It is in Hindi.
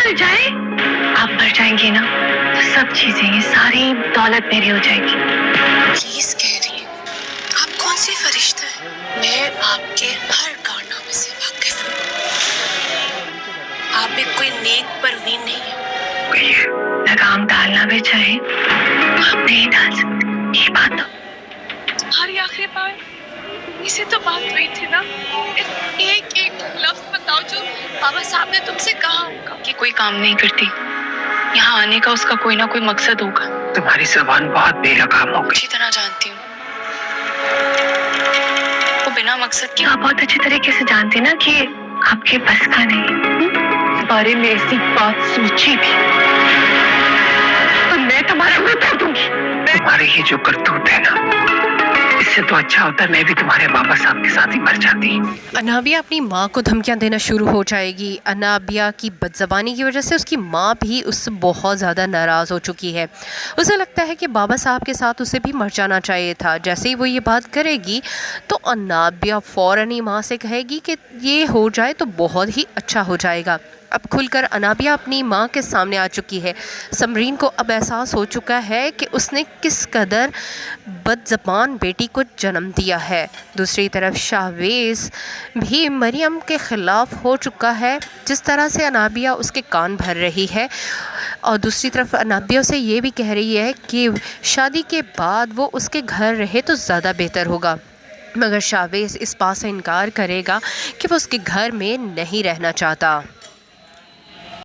मर जाए, आप मर जाएंगे ना तो सब चीजें, ये सारी दौलत मेरी हो जाएगी। प्लीज कह रही है, आप कौन सी फरिश्ता है? मैं आपके हर कारनामे से वाकिफ हूँ। आप भी कोई नेक परवीन नहीं है। लगाम डालना भी चाहे आप नहीं डाल सकते, ये बात तो। तुम्हारी आखिरी बार इसे तो बात हुई थी ना, एक एक लफ्ज बताओ जो बाबा साहब ने तुमसे कहा होगा। कि कोई काम नहीं करती, यहाँ आने का उसका कोई ना कोई मकसद होगा। तुम्हारी जुबान बहुत बेलगाम हो गई। अच्छी तरह जानती हूँ, वो बिना मकसद के। आप बहुत अच्छी तरीके से जानते ना कि आपके बस का नहीं। इस बारे में ऐसी बात सोची भी तो मैं तुम्हारा मुंह तोड़ दूंगी। तुम्हारे ये जो करतूत है ना, इससे तो अच्छा होता मैं भी तुम्हारे बाबा साहब के साथ ही मर जाती। अनाबिया अपनी माँ को धमकियाँ देना शुरू हो जाएगी। अनाबिया की बदज़बानी की वजह से उसकी माँ भी उससे बहुत ज़्यादा नाराज़ हो चुकी है। उसे लगता है कि बाबा साहब के साथ उसे भी मर जाना चाहिए था। जैसे ही वो ये बात करेगी तो अनाबिया फ़ौरन ही माँ से कहेगी कि ये हो जाए तो बहुत ही अच्छा हो जाएगा। अब खुलकर अनाबिया अपनी माँ के सामने आ चुकी है। समरीन को अब एहसास हो चुका है कि उसने किस कदर बदज़बान बेटी को जन्म दिया है। दूसरी तरफ शाहवेज़ भी मरियम के ख़िलाफ़ हो चुका है। जिस तरह से अनाबिया उसके कान भर रही है, और दूसरी तरफ अनाबिया से ये भी कह रही है कि शादी के बाद वो उसके घर रहे तो ज़्यादा बेहतर होगा, मगर शाहवेज़ इस बात से इनकार करेगा कि वो उसके घर में नहीं रहना चाहता।